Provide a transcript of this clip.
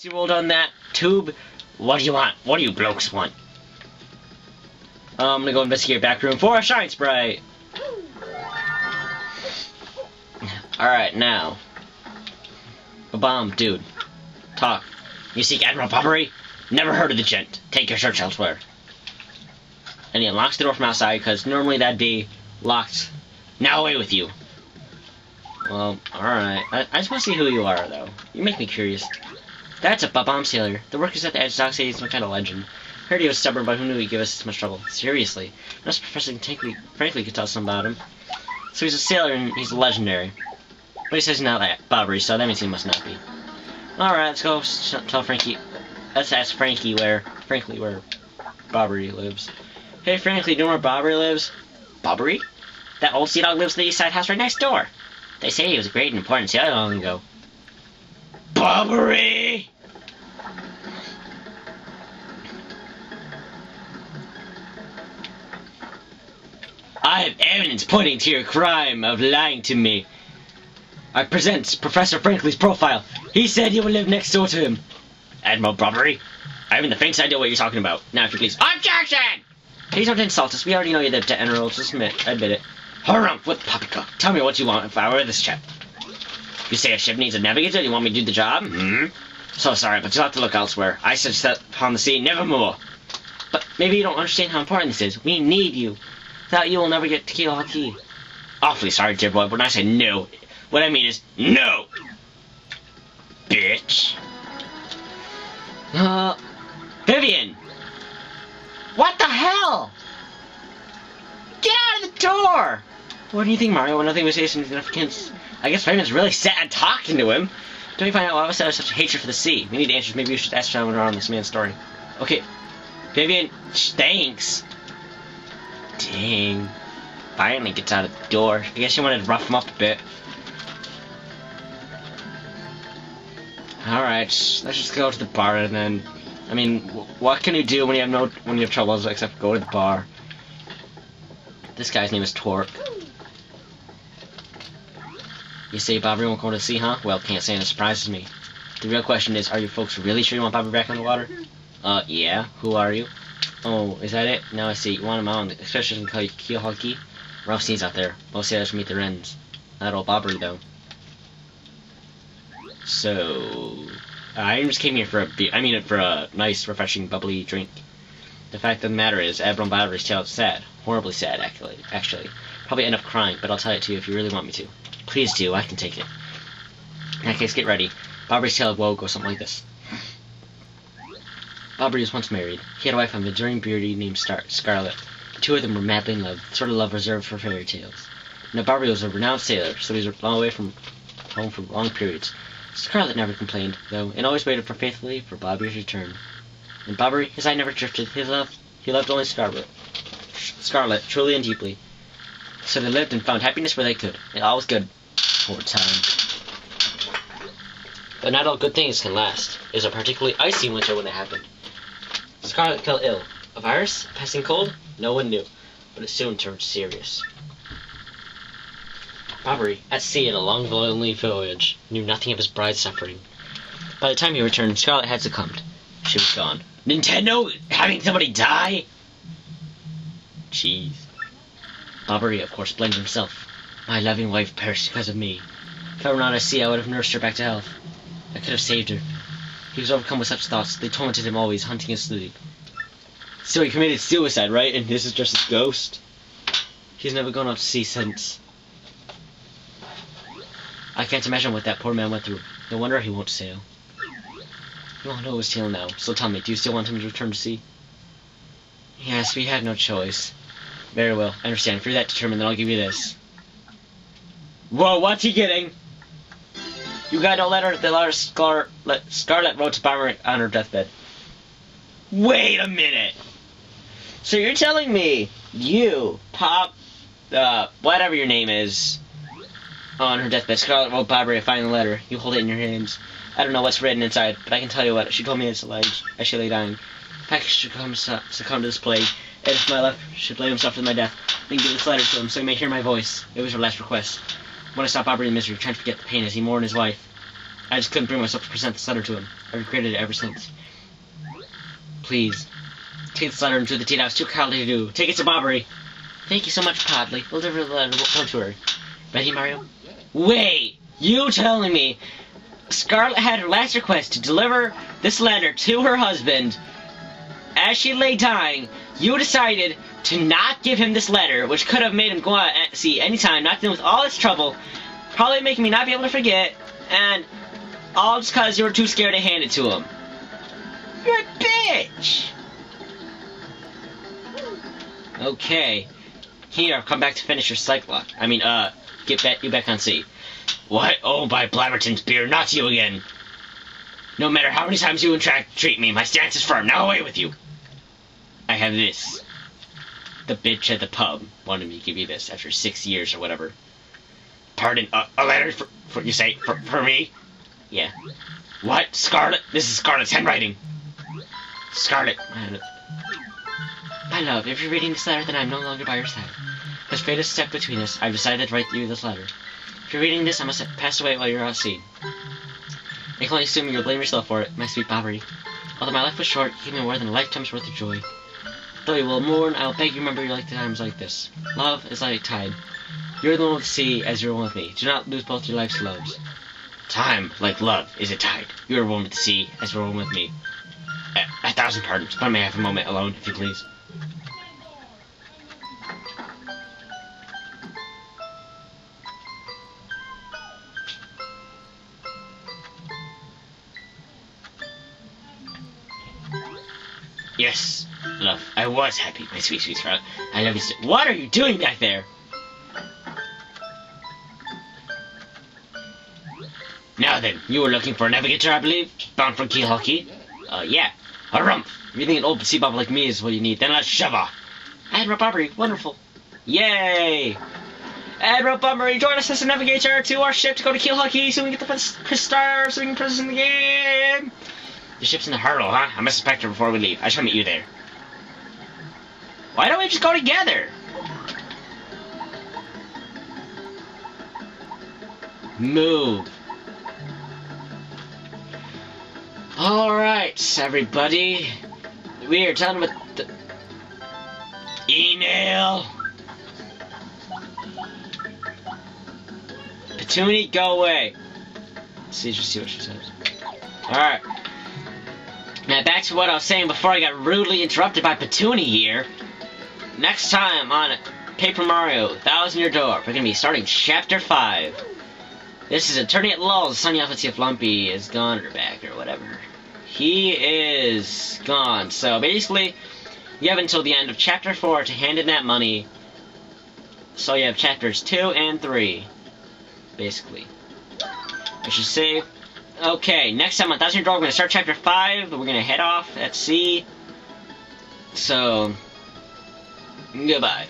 You rolled on that tube. What do you want? What do you blokes want? I'm gonna go investigate back room for a shine spray. Alright, now. Bomb, dude. Talk. You seek Admiral Bobbery? Never heard of the gent. Take your search elsewhere. And he unlocks the door from outside, because normally that'd be locked. Now away with you. Well, alright. I just want to see who you are, though. You make me curious. That's a bomb sailor. The workers at the edge dock say he's some kind of legend. Heard he was stubborn, but who knew he'd give us so much trouble? Seriously. Unless Professor Tinkley frankly could tell us something about him. So he's a sailor and he's legendary. But he says he's not that Bobbery, so that means he must not be. Alright, let's go tell Frankie. Let's ask Frankie frankly, where Bobbery lives. Hey, Frankly, do you know where Bobbery lives? Bobbery? That old sea dog lives in the east side house right next door. They say he was a great and important sailor long ago. Bobbery! I have evidence pointing to your crime of lying to me. I present Professor Frankly's profile. He said you would live next door to him. Admiral Bobbery? I haven't the faintest idea what you're talking about. Now, if you please. Objection! Please don't insult us. We already know you're the general. Just admit it. Harumph with poppycock. Tell me what you want if I were this chap. You say a ship needs a navigator? You want me to do the job? So sorry, but you'll have to look elsewhere. I should set upon the sea, nevermore. But maybe you don't understand how important this is. We need you. Without you, we'll never get to Keel Key. Awfully sorry, dear boy, but when I say no, what I mean is no! Bitch. Vivian! What the hell? Get out of the door! What do you think, Mario? When nothing was saying significance. I guess Vivian's really sad talking to him. Don't you find out why was there such a hatred for the sea? We need answers. Maybe we should ask someone around this man's story. Okay. Vivian, thanks. Dang. Finally gets out of the door. I guess you wanted to rough him up a bit. Alright, let's just go to the bar and then... I mean, what can you do when you have troubles except go to the bar? This guy's name is Torque. You say Bobbery won't go to sea, huh? Well, can't say, and it surprises me. The real question is, are you folks really sure you want Bobbery back on the water? Yeah. Who are you? Oh, is that it? Now I see. You want him on, especially if you call you Keel Key. Rough seas out there. Most sailors meet their ends. Not old Bobbery, though. So... I just came here for a nice, refreshing, bubbly drink. The fact of the matter is, Admiral Bobbery's tale is sad. Horribly sad, actually. Probably end up crying, but I'll tell it to you if you really want me to. Please do, I can take it. In that case, get ready. Bobbery's tale of woe goes something like this. Bobbery was once married. He had a wife, an enduring beauty named Scarlet. The two of them were madly in love, the sort of love reserved for fairy tales. Now, Bobbery was a renowned sailor, so he was long away from home for long periods. Scarlet never complained, though, and always waited faithfully for Bobbery's return. And Bobbery, his eye never drifted. He loved only Scarlet, truly and deeply. So they lived and found happiness where they could. And all was good. Poor time. But not all good things can last. It was a particularly icy winter when it happened. Scarlet fell ill. A virus? A passing cold? No one knew. But it soon turned serious. Bobbery, at sea in a long, lonely voyage, knew nothing of his bride's suffering. By the time he returned, Scarlet had succumbed. She was gone. Nintendo? Having somebody die? Jeez. Bobbery, of course, blamed himself. My loving wife perished because of me. If I were not at sea, I would have nursed her back to health. I could have saved her. He was overcome with such thoughts. They tormented him always, hunting his sleep. So he committed suicide, right? And this is just his ghost? He's never gone out to sea since. I can't imagine what that poor man went through. No wonder he won't sail. You all know his tale now, so tell me, do you still want him to return to sea? Yes, we had no choice. Very well, I understand. If you're that determined, then I'll give you this. Whoa, what's he getting? You got a letter that Scarlet wrote to Bobbery on her deathbed. Wait a minute! So you're telling me you, whatever your name is, on her deathbed, Scarlet wrote Bobbery a final letter. You hold it in your hands. I don't know what's written inside, but I can tell you what. She told me as she lay dying. If I should succumb to this plague, and if my life should blame himself for my death, then give this letter to him so he may hear my voice. It was her last request. I want to stop Bobbery in misery, trying to forget the pain as he mourned his wife. I just couldn't bring myself to present this letter to him. I've regretted it ever since. Please, take this letter into the tea. I was too cowardly to do. Take it to Bobbery. Thank you so much, Podley. We'll deliver the letter. Don't worry. Ready, Mario? Wait! You telling me Scarlet had her last request to deliver this letter to her husband as she lay dying, you decided to not give him this letter, which could have made him go out at sea anytime, not dealing with all this trouble, probably making me not be able to forget, and all just because you were too scared to hand it to him. You're a bitch! Okay. Here, I've come back to finish your cyclock. I mean, get you back on sea. What? Oh, by Blabberton's beer, not you again. No matter how many times you treat me, my stance is firm. Now away with you. I have this. The bitch at the pub wanted me to give you this after 6 years or whatever. Pardon, a letter for you say, for me? Yeah. What? Scarlet? This is Scarlet's handwriting. Scarlet. My love, if you're reading this letter, then I'm no longer by your side. As fate has stepped between us, I've decided to write you this letter. If you're reading this, I must have passed away while you're out at sea. I can only assume you'll blame yourself for it, my sweet Bobbery. Although my life was short, you gave me more than a lifetime's worth of joy. Though you will mourn, I will beg you remember your times like this. Love is like a tide. You're the one with the sea, as you're one with me. Do not lose both your life's loves. Time, like love, is a tide. You are one with the sea, as you're one with me. A thousand pardons, but I may have a moment alone, if you please. Yes, love, I was happy, my sweet, sweet Scarlet. I love you still. What are you doing back there? Now then, you were looking for a navigator, I believe? Bound for Keelhockey? Yeah. A rumph. If you think an old sea bobber like me is what you need, then let's shove off. Admiral Bobbery, wonderful. Yay! Admiral Bobbery, join us as a navigator to our ship to go to Keelhockey so we can get the star so we can present in the game. The ship's in the hurdle, huh? I must inspect her before we leave. I shall meet you there. Why don't we just go together? Move. Alright, everybody. We are done with the... email. Petunie, go away. Let's see what she says. Alright. Now back to what I was saying before I got rudely interrupted by Petunie here. Next time on Paper Mario, 1000 Year Door, we're going to be starting Chapter 5. This is Attorney at Law, signing off. Let's see if Lumpy is gone or back or whatever. He is gone. So basically, you have until the end of Chapter 4 to hand in that money. So you have Chapters 2 and 3. Basically. I should save. Okay, next time on 1000 Year Door, we're going to start Chapter 5. We're going to head off at sea. So, goodbye.